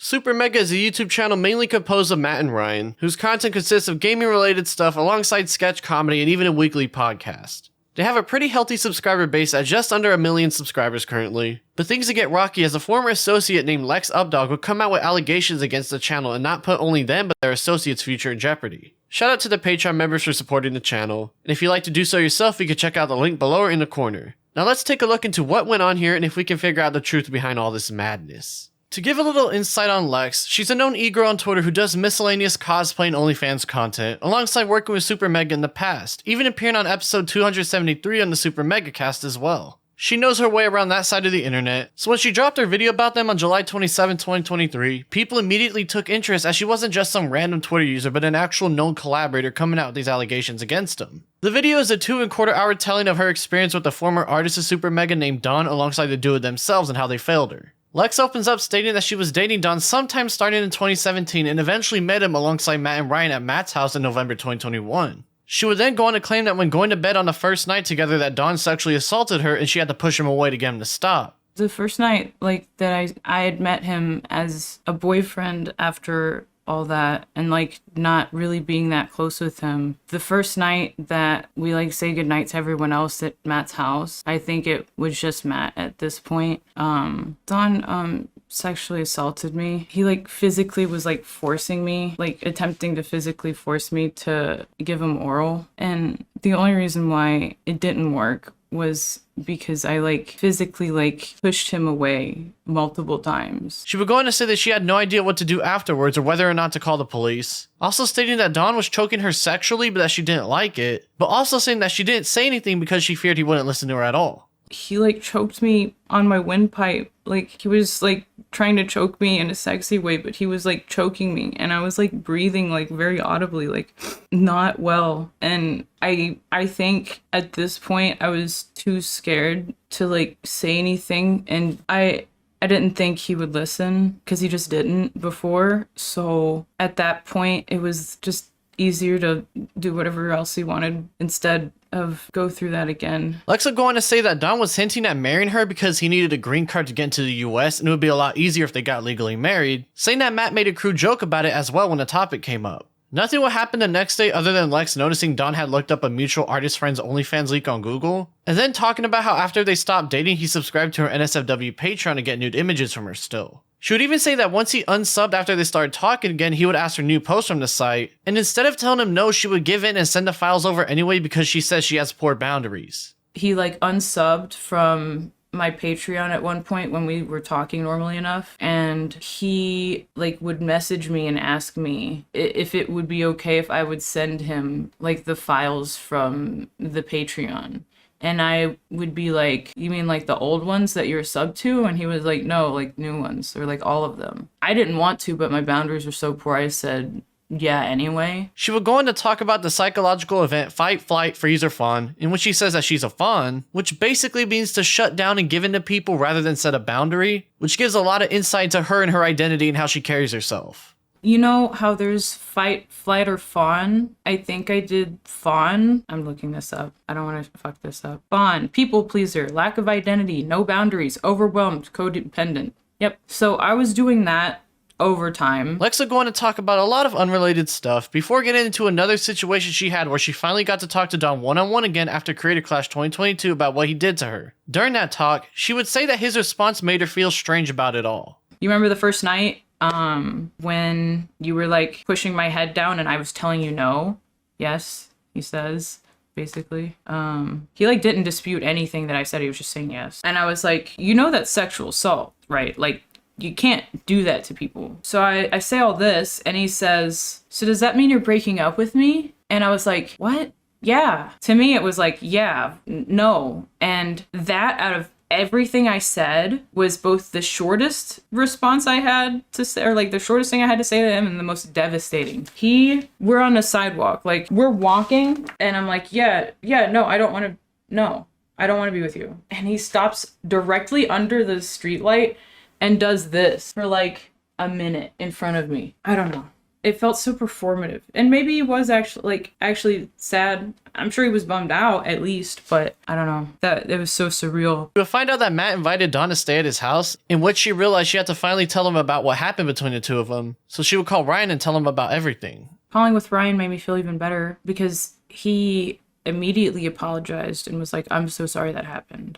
SuperMega is a YouTube channel mainly composed of Matt and Ryan, whose content consists of gaming-related stuff alongside sketch comedy and even a weekly podcast. They have a pretty healthy subscriber base at just under 1 million subscribers currently, but things would get rocky as a former associate named Lex Up Dog would come out with allegations against the channel and not put only them but their associates' future in jeopardy. Shout out to the Patreon members for supporting the channel, and if you'd like to do so yourself, you can check out the link below or in the corner. Now let's take a look into what went on here and if we can figure out the truth behind all this madness. To give a little insight on Lex, she's a known e-girl on Twitter who does miscellaneous cosplay and OnlyFans content, alongside working with SuperMega in the past, even appearing on episode 273 on the SuperMega cast as well. She knows her way around that side of the internet, so when she dropped her video about them on July 27, 2023, people immediately took interest as she wasn't just some random Twitter user but an actual known collaborator coming out with these allegations against them. The video is a 2¼ hour telling of her experience with the former artist of SuperMega named Dawn alongside the duo themselves and how they failed her. Lex opens up stating that she was dating Don sometime starting in 2017 and eventually met him alongside Matt and Ryan at Matt's house in November 2021. She would then go on to claim that when going to bed on the first night together that Don sexually assaulted her and she had to push him away to get him to stop. The first night, that I had met him as a boyfriend after all that and not really being that close with him. The first night that we say goodnight to everyone else at Matt's house, I think it was just Matt at this point. Don sexually assaulted me. He physically was forcing me, attempting to physically force me to give him oral. And the only reason why it didn't work was because I physically pushed him away multiple times. She would go on to say that she had no idea what to do afterwards or whether or not to call the police. Also stating that Don was choking her sexually but that she didn't like it, but also saying that she didn't say anything because she feared he wouldn't listen to her at all. He choked me on my windpipe. He was trying to choke me in a sexy way, but he was choking me and I was breathing very audibly, not well. And I think at this point I was too scared to say anything, and I didn't think he would listen because he just didn't before. So at that point it was just easier to do whatever else he wanted instead of go through that again. Lex would go on to say that Don was hinting at marrying her because he needed a green card to get into the US and it would be a lot easier if they got legally married, saying that Matt made a crude joke about it as well when the topic came up. Nothing would happen the next day other than Lex noticing Don had looked up a mutual artist friend's OnlyFans leak on Google, and then talking about how after they stopped dating he subscribed to her NSFW Patreon to get nude images from her still. She would even say that once he unsubbed after they started talking again, he would ask for new posts from the site, and instead of telling him no, she would give in and send the files over anyway because she says she has poor boundaries. He unsubbed from my Patreon at one point when we were talking normally enough, and he would message me and ask me if it would be okay if I would send him the files from the Patreon. And I would be like, you mean the old ones that you're sub to? And he was like, no, new ones, or all of them. I didn't want to, but my boundaries were so poor, I said, yeah, anyway. She would go on to talk about the psychological event Fight, Flight, Freeze, or Fawn, in which she says that she's a fawn, which basically means to shut down and give in to people rather than set a boundary, which gives a lot of insight to her and her identity and how she carries herself. You know how there's fight, flight, or fawn? I think I did fawn. I'm looking this up. I don't want to fuck this up. Fawn, people pleaser, lack of identity, no boundaries, overwhelmed, codependent. Yep. So I was doing that over time. Lex would go on to talk about a lot of unrelated stuff before getting into another situation she had where she finally got to talk to Don one-on-one again after Creator Clash 2022 about what he did to her. During that talk, she would say that his response made her feel strange about it all. You remember the first night? When you were pushing my head down and I was telling you no? Yes, he says, basically. He didn't dispute anything that I said, he was just saying yes. And I was like, you know that's sexual assault, right? You can't do that to people. So I say all this and he says, so does that mean you're breaking up with me? And I was like, what? Yeah. To me it was yeah, no. And that out of everything I said was both the shortest response I had to say, or the shortest thing I had to say to him, and the most devastating. We're on a sidewalk, we're walking, and I'm like, no, I don't want to be with you. And he stops directly under the streetlight and does this for a minute in front of me. I don't know. it felt so performative. And maybe he was actually sad. I'm sure he was bummed out at least, but I don't know. That it was so surreal. We would find out that Matt invited Dawn to stay at his house, in which she realized she had to finally tell him about what happened between the two of them. So she would call Ryan and tell him about everything. Calling with Ryan made me feel even better because he immediately apologized and was like, I'm so sorry that happened.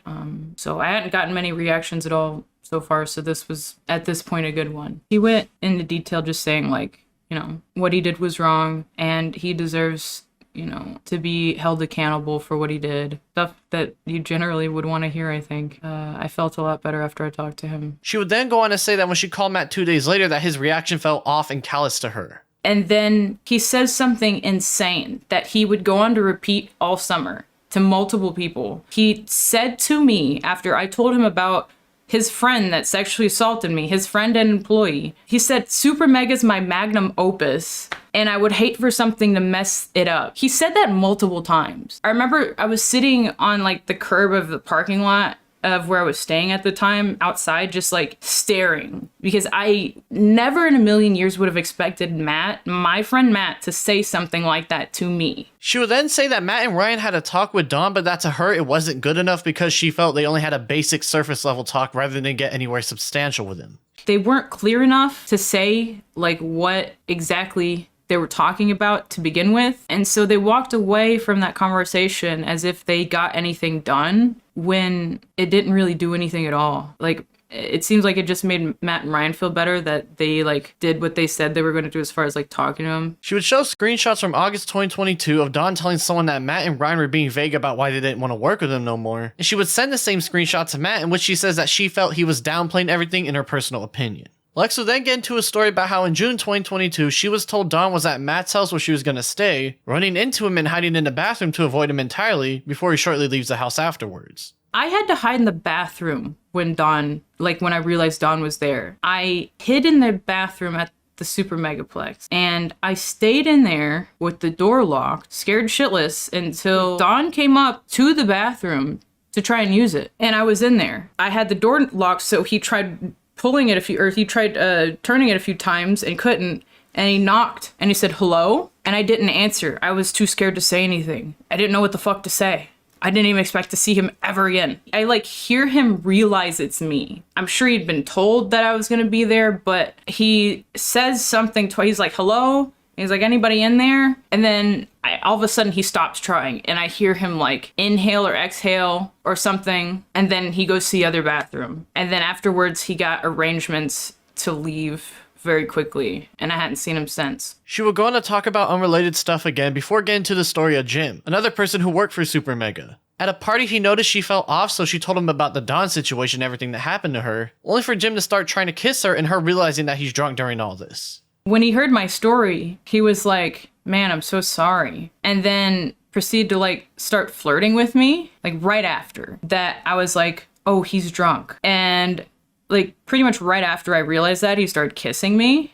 So I hadn't gotten many reactions at all so far, so this was at this point a good one. He went into detail just saying like, you know, what he did was wrong and he deserves, you know, to be held accountable for what he did. Stuff that you generally would want to hear, I think. I felt a lot better after I talked to him. She would then go on to say that when she called Matt 2 days later that his reaction felt off and callous to her. And then he says something insane that he would go on to repeat all summer to multiple people. He said to me after I told him about his friend that sexually assaulted me, his friend and employee, he said, SuperMega's my magnum opus, and I would hate for something to mess it up. He said that multiple times. I remember I was sitting on like the curb of the parking lot of where I was staying at the time outside, just like staring, because I never in a million years would have expected Matt, my friend Matt, to say something like that to me. She would then say that Matt and Ryan had a talk with Dawn, but that to her it wasn't good enough because she felt they only had a basic surface level talk rather than get anywhere substantial with him. They weren't clear enough to say like what exactly they were talking about to begin with. And so they walked away from that conversation as if they got anything done when it didn't really do anything at all. Like, it seems like it just made Matt and Ryan feel better that they like did what they said they were going to do as far as like talking to him. She would show screenshots from August 2022 of Dawn telling someone that Matt and Ryan were being vague about why they didn't want to work with him no more. And she would send the same screenshot to Matt in which she says that she felt he was downplaying everything in her personal opinion. Lex would then get into a story about how in June 2022, she was told Dawn was at Matt's house where she was going to stay, running into him and hiding in the bathroom to avoid him entirely before he shortly leaves the house afterwards. I had to hide in the bathroom when I realized Dawn was there. I hid in the bathroom at the SuperMegaplex, and I stayed in there with the door locked, scared shitless, until Dawn came up to the bathroom to try and use it. And I was in there. I had the door locked, so he tried turning it a few times and couldn't, and he knocked and he said hello, and I didn't answer. I was too scared to say anything. I didn't know what the fuck to say. I didn't even expect to see him ever again. I like hear him realize it's me. I'm sure he'd been told that I was gonna be there, but he says something twice. He's like, hello? He's like, anybody in there? And then all of a sudden he stops trying and I hear him like inhale or exhale or something. And then he goes to the other bathroom. And then afterwards he got arrangements to leave very quickly, and I hadn't seen him since. She would go on to talk about unrelated stuff again before getting to the story of Jim, another person who worked for SuperMega. At a party, he noticed she felt off, so she told him about the Dawn situation and everything that happened to her, only for Jim to start trying to kiss her and her realizing that he's drunk during all this. When he heard my story, he was like, man, I'm so sorry. And then proceeded to like start flirting with me, like right after that. I was like, oh, he's drunk. And like pretty much right after I realized that, he started kissing me.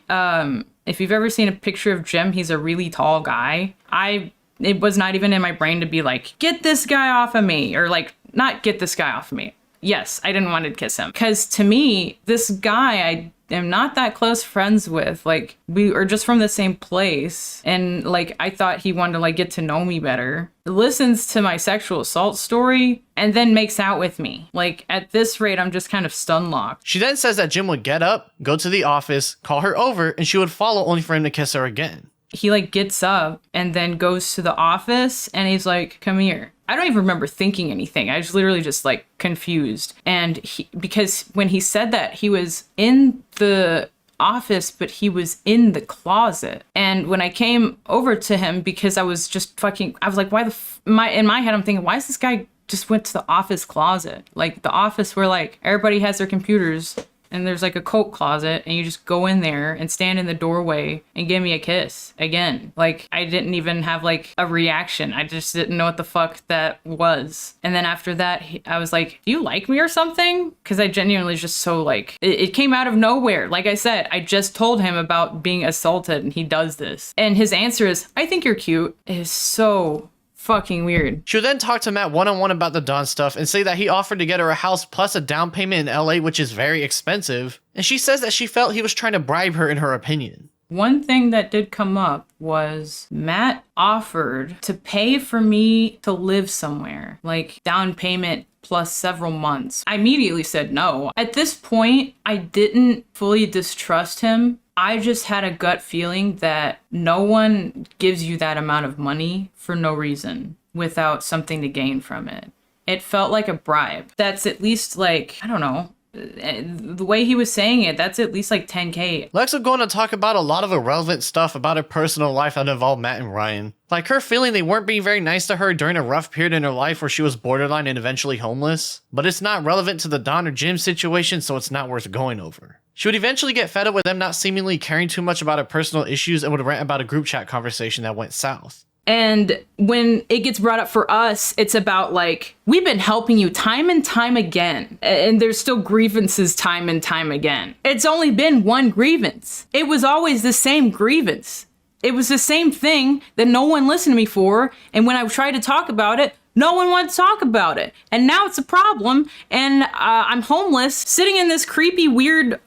If you've ever seen a picture of Jim, he's a really tall guy. It was not even in my brain to be like, get this guy off of me, or like, not get this guy off of me. Yes, I didn't want to kiss him. Because to me, this guy I am not that close friends with. Like, we are just from the same place. And like, I thought he wanted to like get to know me better. Listens to my sexual assault story and then makes out with me. Like, at this rate, I'm just kind of stun locked. She then says that Jim would get up, go to the office, call her over, and she would follow only for him to kiss her again. He like gets up and then goes to the office and he's like, come here. I don't even remember thinking anything. I was literally just like confused. And because when he said that, he was in the office, but he was in the closet. And when I came over to him, because I was just I was like, why in my head, I'm thinking, why is this guy just went to the office closet? Like the office where like everybody has their computers and there's like a coat closet and you just go in there and stand in the doorway and give me a kiss again. Like, I didn't even have like a reaction. I just didn't know what the fuck that was. And then after that, I was like, do you like me or something? Because I genuinely just so like, it came out of nowhere. Like I said, I just told him about being assaulted and he does this. And his answer is, I think you're cute. It is so fucking weird. She would then talk to Matt one-on-one about the Dawn stuff and say that he offered to get her a house plus a down payment in LA, which is very expensive. And she says that she felt he was trying to bribe her in her opinion. One thing that did come up was Matt offered to pay for me to live somewhere, like down payment plus several months. I immediately said no. At this point, I didn't fully distrust him. I just had a gut feeling that no one gives you that amount of money for no reason without something to gain from it. It felt like a bribe. That's at least like, I don't know, the way he was saying it, that's at least like 10K. Lex would go on to talk about a lot of irrelevant stuff about her personal life that involved Matt and Ryan. Like her feeling they weren't being very nice to her during a rough period in her life where she was borderline and eventually homeless. But it's not relevant to the Don or Jim situation, so it's not worth going over. She would eventually get fed up with them not seemingly caring too much about her personal issues and would rant about a group chat conversation that went south. And when it gets brought up for us, it's about like, we've been helping you time and time again. And there's still grievances time and time again. It's only been one grievance. It was always the same grievance. It was the same thing that no one listened to me for. And when I tried to talk about it, no one wanted to talk about it. And now it's a problem. And I'm homeless, sitting in this creepy, weird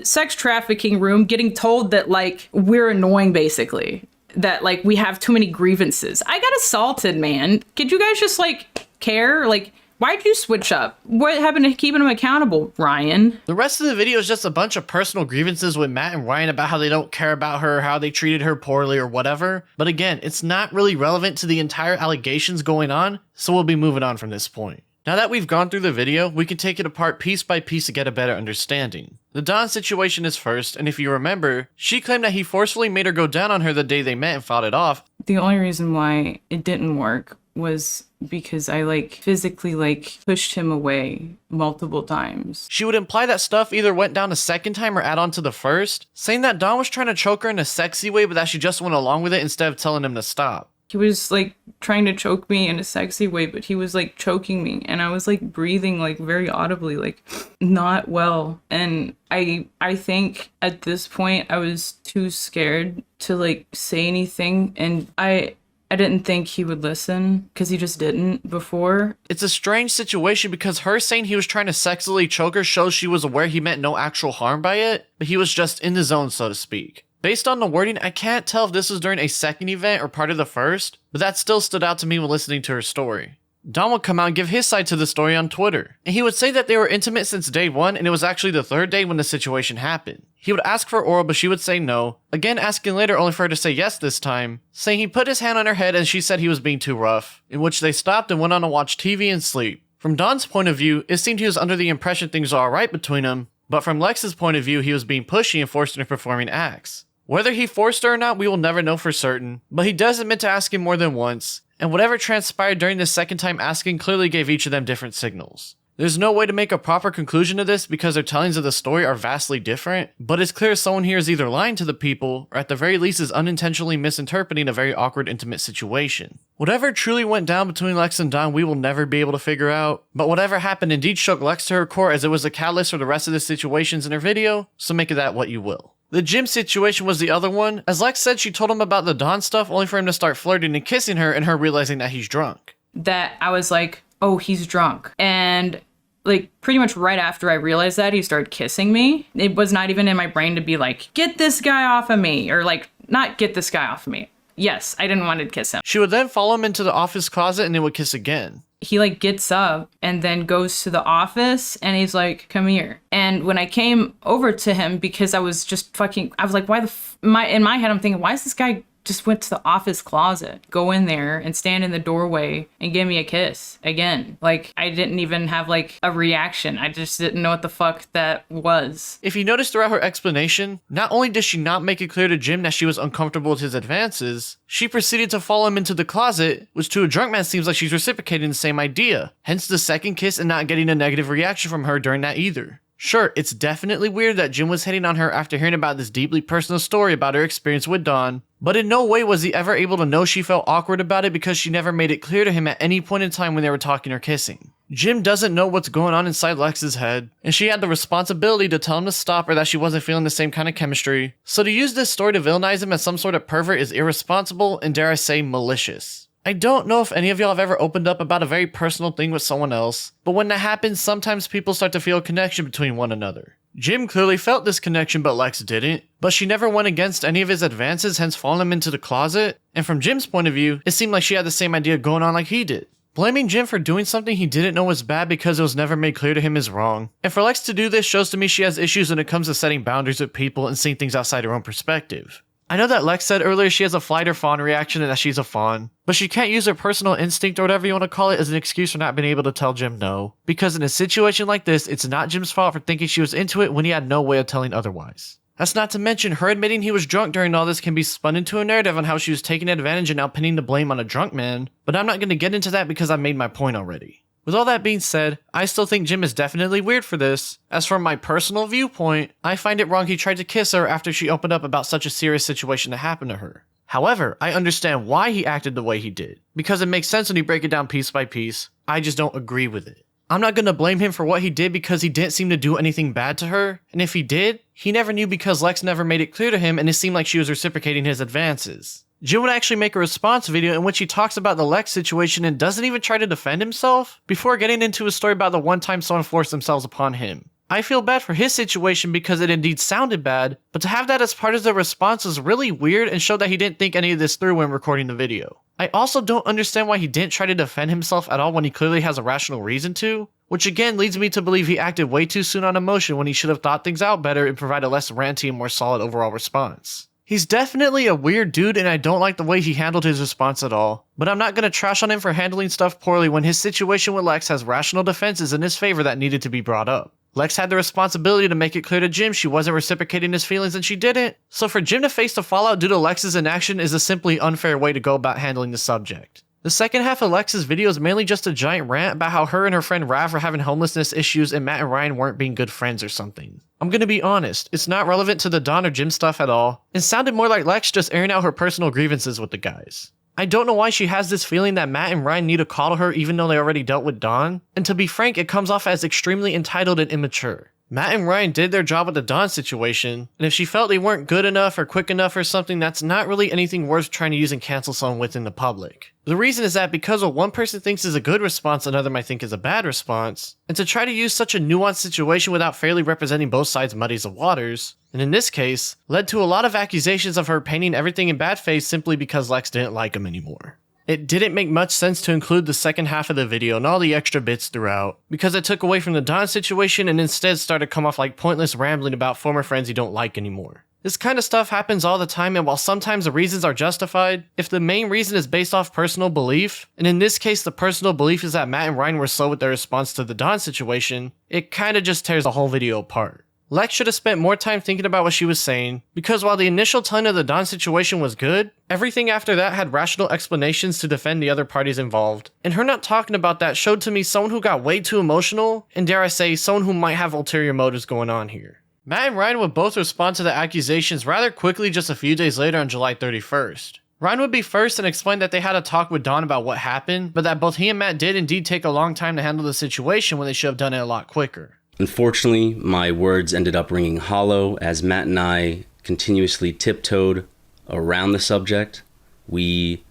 sex trafficking room, getting told that like we're annoying, basically. That like we have too many grievances. I got assaulted, man. Could you guys just like care? Like, why'd you switch up? What happened to keeping him accountable, Ryan? The rest of the video is just a bunch of personal grievances with Matt and Ryan about how they don't care about her, how they treated her poorly or whatever. But again, it's not really relevant to the entire allegations going on, so we'll be moving on from this point. Now that we've gone through the video, we can take it apart piece by piece to get a better understanding. The Dawn situation is first, and if you remember, she claimed that he forcefully made her go down on her the day they met and fought it off. The only reason why it didn't work was because I like physically like pushed him away multiple times. She would imply that stuff either went down a second time or add on to the first, saying that Dawn was trying to choke her in a sexy way but that she just went along with it instead of telling him to stop. He was like trying to choke me in a sexy way, but he was like choking me and I was like breathing like very audibly, like not well. And I think at this point I was too scared to like say anything, and I didn't think he would listen because he just didn't before. It's a strange situation because her saying he was trying to sexually choke her shows she was aware he meant no actual harm by it, but he was just in the zone, so to speak. Based on the wording, I can't tell if this was during a second event or part of the first, but that still stood out to me when listening to her story. Don would come out and give his side to the story on Twitter, and he would say that they were intimate since day one and it was actually the third day when the situation happened. He would ask for oral but she would say no, again asking later only for her to say yes this time, saying he put his hand on her head and she said he was being too rough, in which they stopped and went on to watch TV and sleep. From Don's point of view, it seemed he was under the impression things were alright between them, but from Lex's point of view he was being pushy and forced into performing acts. Whether he forced her or not, we will never know for certain, but he does admit to asking more than once, and whatever transpired during the second time asking clearly gave each of them different signals. There's no way to make a proper conclusion to this because their tellings of the story are vastly different, but it's clear someone here is either lying to the people, or at the very least is unintentionally misinterpreting a very awkward intimate situation. Whatever truly went down between Lex and Don we will never be able to figure out, but whatever happened indeed shook Lex to her core as it was a catalyst for the rest of the situations in her video, so make of that what you will. The Jim situation was the other one, as Lex said she told him about the Don stuff only for him to start flirting and kissing her and her realizing that he's drunk. That I was like, oh, he's drunk. And like pretty much right after I realized that, he started kissing me. It was not even in my brain to be like, get this guy off of me, or like, not get this guy off of me. Yes, I didn't want to kiss him. She would then follow him into the office closet and they would kiss again. He like gets up and then goes to the office and he's like, come here. And when I came over to him, because I was just I was like, why in my head, I'm thinking, why is this guy just went to the office closet, go in there and stand in the doorway and give me a kiss again? Like, I didn't even have like a reaction. I just didn't know what the fuck that was. If you notice throughout her explanation, not only does she not make it clear to Jim that she was uncomfortable with his advances, she proceeded to follow him into the closet, which to a drunk man seems like she's reciprocating the same idea. Hence the second kiss and not getting a negative reaction from her during that either. Sure, it's definitely weird that Jim was hitting on her after hearing about this deeply personal story about her experience with Dawn, but in no way was he ever able to know she felt awkward about it because she never made it clear to him at any point in time when they were talking or kissing. Jim doesn't know what's going on inside Lex's head, and she had the responsibility to tell him to stop or that she wasn't feeling the same kind of chemistry, so to use this story to villainize him as some sort of pervert is irresponsible and, dare I say, malicious. I don't know if any of y'all have ever opened up about a very personal thing with someone else, but when that happens, sometimes people start to feel a connection between one another. Jim clearly felt this connection, but Lex didn't, but she never went against any of his advances, hence following him into the closet, and from Jim's point of view, it seemed like she had the same idea going on like he did. Blaming Jim for doing something he didn't know was bad because it was never made clear to him is wrong, and for Lex to do this shows to me she has issues when it comes to setting boundaries with people and seeing things outside her own perspective. I know that Lex said earlier she has a flight or fawn reaction and that she's a fawn, but she can't use her personal instinct or whatever you want to call it as an excuse for not being able to tell Jim no. Because in a situation like this, it's not Jim's fault for thinking she was into it when he had no way of telling otherwise. That's not to mention her admitting he was drunk during all this can be spun into a narrative on how she was taking advantage and now pinning the blame on a drunk man, but I'm not going to get into that because I made my point already. With all that being said, I still think Jim is definitely weird for this. As from my personal viewpoint, I find it wrong he tried to kiss her after she opened up about such a serious situation that happened to her. However, I understand why he acted the way he did, because it makes sense when you break it down piece by piece. I just don't agree with it. I'm not going to blame him for what he did because he didn't seem to do anything bad to her, and if he did, he never knew because Lex never made it clear to him and it seemed like she was reciprocating his advances. Jim would actually make a response video in which he talks about the Lex situation and doesn't even try to defend himself before getting into a story about the one time someone forced themselves upon him. I feel bad for his situation because it indeed sounded bad, but to have that as part of the response was really weird and showed that he didn't think any of this through when recording the video. I also don't understand why he didn't try to defend himself at all when he clearly has a rational reason to, which again leads me to believe he acted way too soon on emotion when he should have thought things out better and provided a less ranty and more solid overall response. He's definitely a weird dude and I don't like the way he handled his response at all, but I'm not going to trash on him for handling stuff poorly when his situation with Lex has rational defenses in his favor that needed to be brought up. Lex had the responsibility to make it clear to Jim she wasn't reciprocating his feelings and she didn't, so for Jim to face the fallout due to Lex's inaction is a simply unfair way to go about handling the subject. The second half of Lex's video is mainly just a giant rant about how her and her friend Rav were having homelessness issues and Matt and Ryan weren't being good friends or something. I'm gonna be honest, it's not relevant to the Don or Jim stuff at all. It sounded more like Lex just airing out her personal grievances with the guys. I don't know why she has this feeling that Matt and Ryan need to coddle her even though they already dealt with Don, and to be frank, it comes off as extremely entitled and immature. Matt and Ryan did their job with the Don situation, and if she felt they weren't good enough or quick enough or something, that's not really anything worth trying to use and cancel someone with in the public. The reason is that because what one person thinks is a good response, another might think is a bad response, and to try to use such a nuanced situation without fairly representing both sides muddies the waters, and in this case, led to a lot of accusations of her painting everything in bad faith simply because Lex didn't like him anymore. It didn't make much sense to include the second half of the video and all the extra bits throughout, because it took away from the Don situation and instead started to come off like pointless rambling about former friends you don't like anymore. This kind of stuff happens all the time, and while sometimes the reasons are justified, if the main reason is based off personal belief, and in this case the personal belief is that Matt and Ryan were slow with their response to the Don situation, it kinda just tears the whole video apart. Lex should have spent more time thinking about what she was saying, because while the initial tone of the Don situation was good, everything after that had rational explanations to defend the other parties involved, and her not talking about that showed to me someone who got way too emotional, and dare I say, someone who might have ulterior motives going on here. Matt and Ryan would both respond to the accusations rather quickly just a few days later on July 31st. Ryan would be first and explain that they had a talk with Don about what happened, but that both he and Matt did indeed take a long time to handle the situation when they should have done it a lot quicker. Unfortunately, my words ended up ringing hollow as Matt and I continuously tiptoed around the subject. We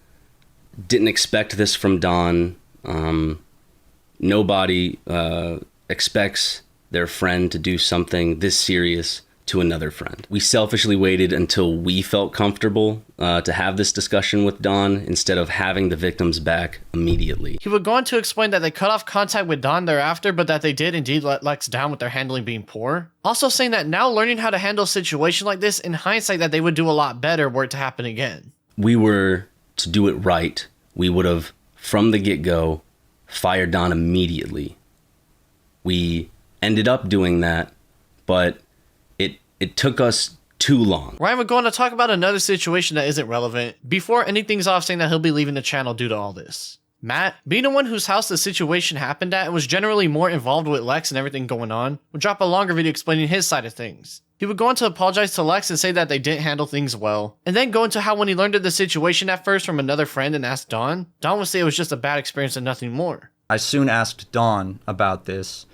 didn't expect this from Don. Nobody expects their friend to do something this serious to another friend. We selfishly waited until we felt comfortable to have this discussion with Don instead of having the victim's back immediately. He would go on to explain that they cut off contact with Don thereafter, but that they did indeed let Lex down with their handling being poor. Also saying that now learning how to handle a situation like this, in hindsight, that they would do a lot better were it to happen again. We were to do it right. We would have, from the get-go, fired Don immediately. We ended up doing that, but it took us too long. Ryan would go on to talk about another situation that isn't relevant before anything's off, saying that he'll be leaving the channel due to all this. Matt, being the one whose house the situation happened at and was generally more involved with Lex and everything going on, would drop a longer video explaining his side of things. He would go on to apologize to Lex and say that they didn't handle things well, and then go into how when he learned of the situation at first from another friend and asked Don would say it was just a bad experience and nothing more. I soon asked Don about this,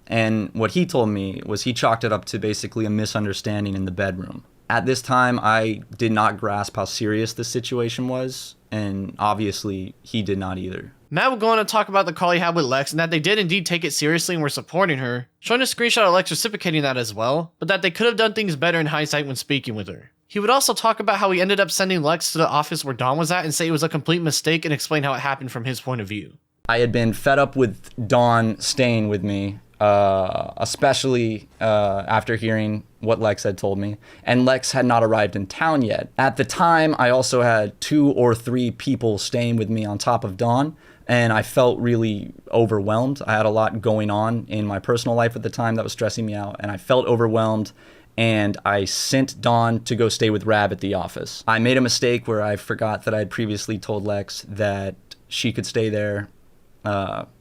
and what he told me was he chalked it up to basically a misunderstanding in the bedroom. At this time, I did not grasp how serious the situation was, and obviously he did not either. Matt would go on to talk about the call he had with Lex and that they did indeed take it seriously and were supporting her, showing a screenshot of Lex reciprocating that as well, but that they could have done things better in hindsight when speaking with her. He would also talk about how he ended up sending Lex to the office where Dawn was at and say it was a complete mistake and explain how it happened from his point of view. I had been fed up with Dawn staying with me, especially after hearing what Lex had told me, and Lex had not arrived in town yet. At the time, I also had 2 or 3 people staying with me on top of Dawn, and I felt really overwhelmed. I had a lot going on in my personal life at the time that was stressing me out, and I felt overwhelmed, and I sent Dawn to go stay with Rab at the office. I made a mistake where I forgot that I had previously told Lex that she could stay there,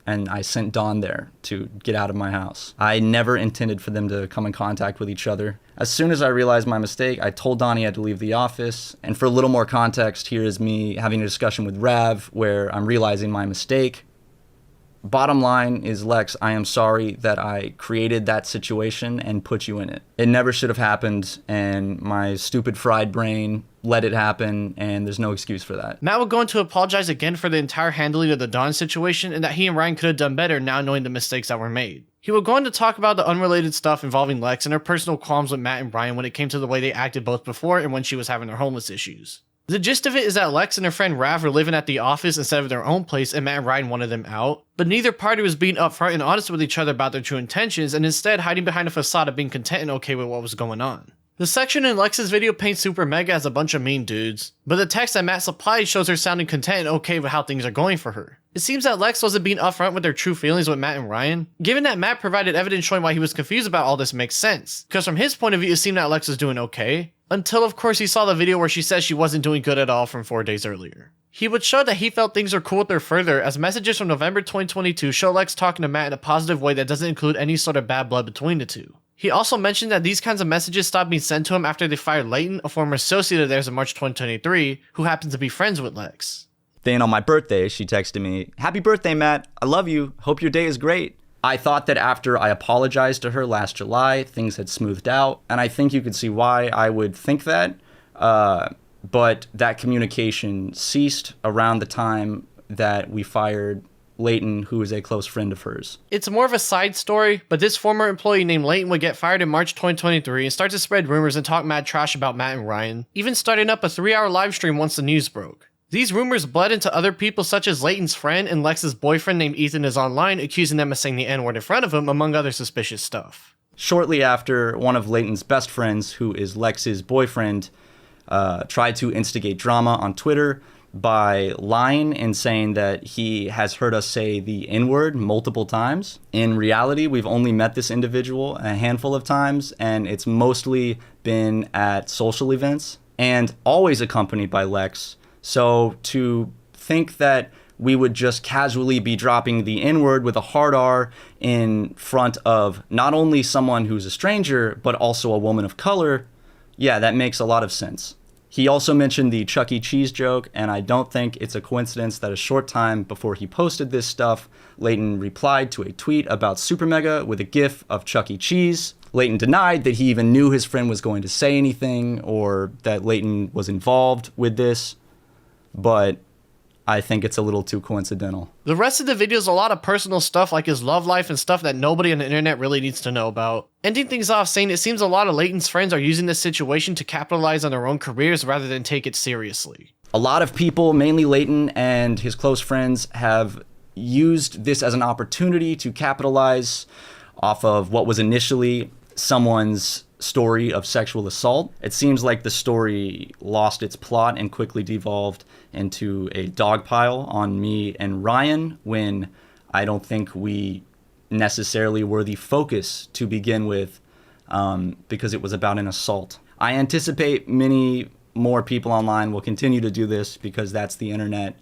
and I sent Dawn there to get out of my house. I never intended for them to come in contact with each other. As soon as I realized my mistake, I told Dawn he had to leave the office. And for a little more context, here is me having a discussion with Rav where I'm realizing my mistake. Bottom line is, Lex, I am sorry that I created that situation and put you in it. It never should have happened, and my stupid fried brain let it happen, and there's no excuse for that. Matt would go on to apologize again for the entire handling of the Dawn situation and that he and Ryan could have done better now knowing the mistakes that were made. He would go on to talk about the unrelated stuff involving Lex and her personal qualms with Matt and Brian when it came to the way they acted both before and when she was having their homeless issues. The gist of it is that Lex and her friend Rav were living at the office instead of their own place, and Matt and Ryan wanted them out, but neither party was being upfront and honest with each other about their true intentions, and instead hiding behind a facade of being content and okay with what was going on. The section in Lex's video paints SuperMega as a bunch of mean dudes, but the text that Matt supplied shows her sounding content and okay with how things are going for her. It seems that Lex wasn't being upfront with their true feelings with Matt and Ryan. Given that Matt provided evidence showing why he was confused about all this makes sense, because from his point of view it seemed that Lex was doing okay, until of course he saw the video where she says she wasn't doing good at all from 4 days earlier. He would show that he felt things are cool with her further, as messages from November 2022 show Lex talking to Matt in a positive way that doesn't include any sort of bad blood between the two. He also mentioned that these kinds of messages stopped being sent to him after they fired Leighton, a former associate of theirs in March 2023, who happens to be friends with Lex. Then on my birthday, she texted me, "Happy birthday, Matt. I love you. Hope your day is great." I thought that after I apologized to her last July, things had smoothed out, and I think you could see why I would think that. But that communication ceased around the time that we fired Leighton, who is a close friend of hers. It's more of a side story, but this former employee named Leighton would get fired in March 2023 and start to spread rumors and talk mad trash about Matt and Ryan, even starting up a 3-hour live stream once the news broke. These rumors bled into other people such as Leighton's friend and Lex's boyfriend named Ethan is online, accusing them of saying the N-word in front of him, among other suspicious stuff. Shortly after, one of Leighton's best friends, who is Lex's boyfriend, tried to instigate drama on Twitter by lying and saying that he has heard us say the N-word multiple times. In reality, we've only met this individual a handful of times, and it's mostly been at social events and always accompanied by Lex. So to think that we would just casually be dropping the N-word with a hard R in front of not only someone who's a stranger, but also a woman of color, yeah, that makes a lot of sense. He also mentioned the Chuck E. Cheese joke, and I don't think it's a coincidence that a short time before he posted this stuff, Leighton replied to a tweet about SuperMega with a gif of Chuck E. Cheese. Leighton denied that he even knew his friend was going to say anything or that Leighton was involved with this, but I think it's a little too coincidental. The rest of the video is a lot of personal stuff like his love life and stuff that nobody on the internet really needs to know about. Ending things off saying it seems a lot of Leighton's friends are using this situation to capitalize on their own careers rather than take it seriously. A lot of people, mainly Leighton and his close friends, have used this as an opportunity to capitalize off of what was initially someone's story of sexual assault. It seems like the story lost its plot and quickly devolved into a dog pile on me and Ryan when I don't think we necessarily were the focus to begin with, because it was about an assault. I anticipate many more people online will continue to do this because that's the internet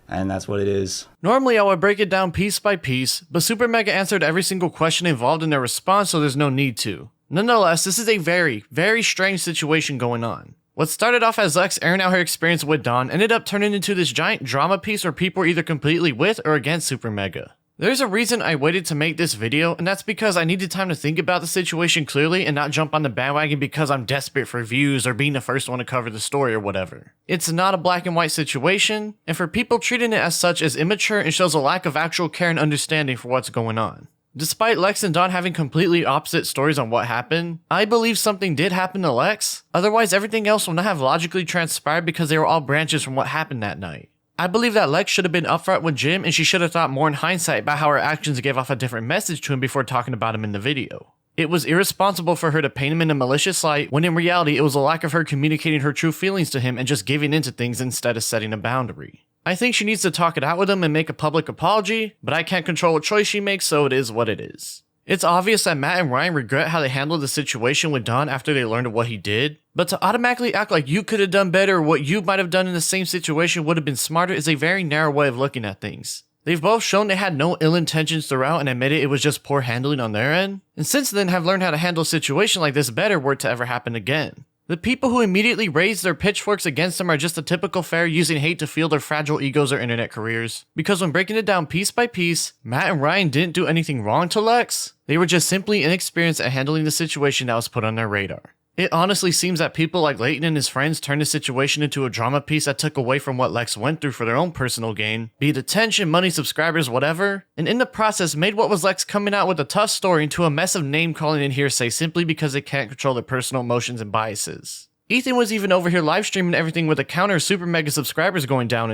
and that's what it is. Normally I would break it down piece by piece, but SuperMega answered every single question involved in their response, so there's no need to. Nonetheless, this is a very, very strange situation going on. What started off as Lex airing out her experience with Dawn ended up turning into this giant drama piece where people were either completely with or against SuperMega. There's a reason I waited to make this video, and that's because I needed time to think about the situation clearly and not jump on the bandwagon because I'm desperate for views or being the first one to cover the story or whatever. It's not a black and white situation, and for people treating it as such is immature and shows a lack of actual care and understanding for what's going on. Despite Lex and Dawn having completely opposite stories on what happened, I believe something did happen to Lex, otherwise everything else will not have logically transpired because they were all branches from what happened that night. I believe that Lex should have been upfront with Jim and she should have thought more in hindsight about how her actions gave off a different message to him before talking about him in the video. It was irresponsible for her to paint him in a malicious light when in reality it was a lack of her communicating her true feelings to him and just giving into things instead of setting a boundary. I think she needs to talk it out with him and make a public apology, but I can't control what choice she makes, so it is what it is. It's obvious that Matt and Ryan regret how they handled the situation with Don after they learned of what he did, but to automatically act like you could have done better or what you might have done in the same situation would have been smarter is a very narrow way of looking at things. They've both shown they had no ill intentions throughout and admitted it was just poor handling on their end, and since then have learned how to handle a situation like this better were it to ever happen again. The people who immediately raise their pitchforks against them are just a typical fare using hate to fuel their fragile egos or internet careers. Because when breaking it down piece by piece, Matt and Ryan didn't do anything wrong to Lex, they were just simply inexperienced at handling the situation that was put on their radar. It honestly seems that people like Leighton and his friends turned the situation into a drama piece that took away from what Lex went through for their own personal gain, be it attention, money, subscribers, whatever, and in the process made what was Lex coming out with a tough story into a mess of name calling and hearsay simply because they can't control their personal emotions and biases. Ethan was even over here live streaming everything with a counter of SuperMega subscribers going down,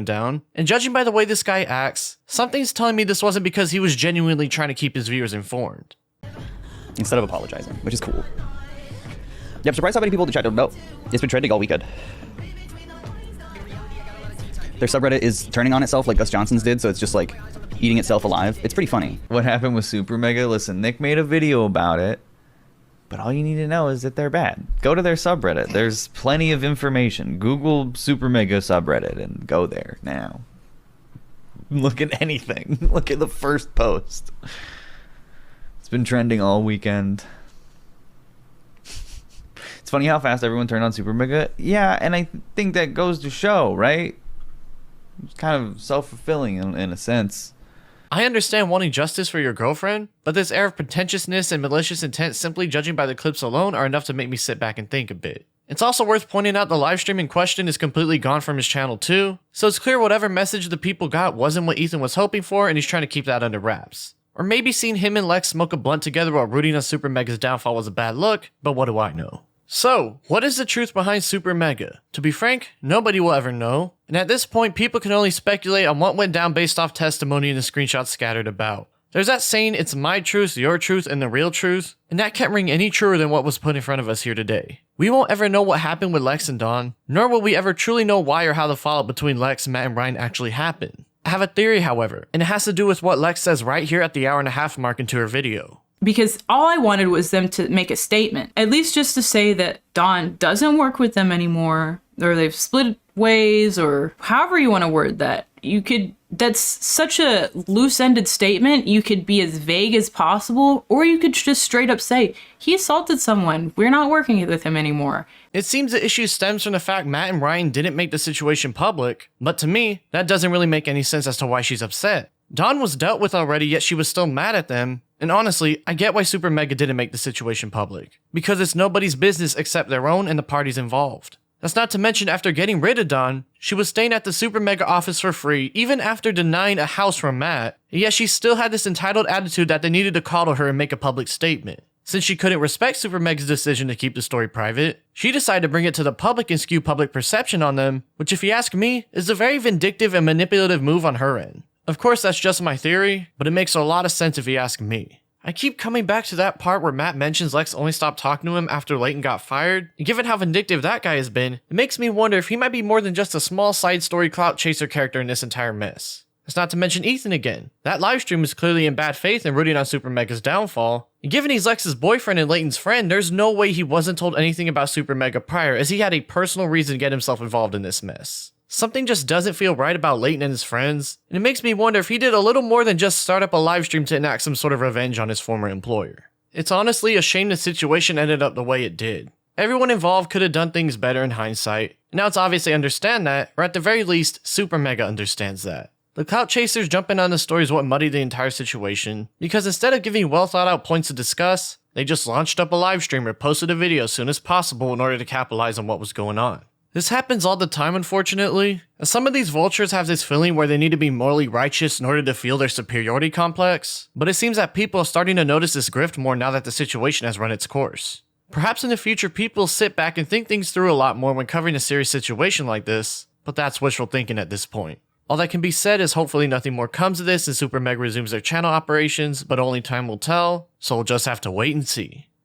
and judging by the way this guy acts, something's telling me this wasn't because he was genuinely trying to keep his viewers informed. Instead of apologizing, which is cool. Yeah, I'm surprised how many people tried to vote. It's been trending all weekend. Their subreddit is turning on itself like Gus Johnson's did, so it's just like eating itself alive. It's pretty funny. What happened with SuperMega? Listen, Nick made a video about it, but all you need to know is that they're bad. Go to their subreddit. There's plenty of information. Google SuperMega subreddit and go there now. Look at anything. Look at the first post. It's been trending all weekend. It's funny how fast everyone turned on SuperMega. Yeah, and I think that goes to show, right? It's kind of self-fulfilling in a sense. I understand wanting justice for your girlfriend, but this air of pretentiousness and malicious intent simply judging by the clips alone are enough to make me sit back and think a bit. It's also worth pointing out the livestream in question is completely gone from his channel too, so it's clear whatever message the people got wasn't what Ethan was hoping for and he's trying to keep that under wraps. Or maybe seeing him and Lex smoke a blunt together while rooting on SuperMega's downfall was a bad look, but what do I know? So, what is the truth behind SuperMega? To be frank, nobody will ever know, and at this point people can only speculate on what went down based off testimony and the screenshots scattered about. There's that saying, it's my truth, your truth, and the real truth, and that can't ring any truer than what was put in front of us here today. We won't ever know what happened with Lex and Dawn, nor will we ever truly know why or how the fallout between Lex, Matt, and Ryan actually happened. I have a theory, however, and it has to do with what Lex says right here at the hour-and-a-half mark into her video. Because all I wanted was them to make a statement, at least just to say that Dawn doesn't work with them anymore, or they've split ways, or however you want to word that. That's such a loose-ended statement. You could be as vague as possible, or you could just straight up say, he assaulted someone, we're not working with him anymore. It seems the issue stems from the fact Matt and Ryan didn't make the situation public, but to me, that doesn't really make any sense as to why she's upset. Dawn was dealt with already, yet she was still mad at them, and honestly, I get why SuperMega didn't make the situation public, because it's nobody's business except their own and the parties involved. That's not to mention after getting rid of Dawn, she was staying at the SuperMega office for free even after denying a house from Matt, and yet she still had this entitled attitude that they needed to call to her and make a public statement. Since she couldn't respect SuperMega's decision to keep the story private, she decided to bring it to the public and skew public perception on them, which if you ask me, is a very vindictive and manipulative move on her end. Of course that's just my theory, but it makes a lot of sense if you ask me. I keep coming back to that part where Matt mentions Lex only stopped talking to him after Leighton got fired, and given how vindictive that guy has been, it makes me wonder if he might be more than just a small side story clout chaser character in this entire mess. That's not to mention Ethan again. That livestream is clearly in bad faith and rooting on SuperMega's downfall, and given he's Lex's boyfriend and Leighton's friend, there's no way he wasn't told anything about SuperMega prior, as he had a personal reason to get himself involved in this mess. Something just doesn't feel right about Leighton and his friends, and it makes me wonder if he did a little more than just start up a livestream to enact some sort of revenge on his former employer. It's honestly a shame the situation ended up the way it did. Everyone involved could have done things better in hindsight, and now it's obvious they understand that, or at the very least, SuperMega understands that. The clout chasers jumping on the story is what muddied the entire situation, because instead of giving well thought out points to discuss, they just launched up a live stream or posted a video as soon as possible in order to capitalize on what was going on. This happens all the time, unfortunately, as some of these vultures have this feeling where they need to be morally righteous in order to feel their superiority complex, but it seems that people are starting to notice this grift more now that the situation has run its course. Perhaps in the future people sit back and think things through a lot more when covering a serious situation like this, but that's wishful thinking at this point. All that can be said is hopefully nothing more comes of this and SuperMega resumes their channel operations, but only time will tell, so we'll just have to wait and see.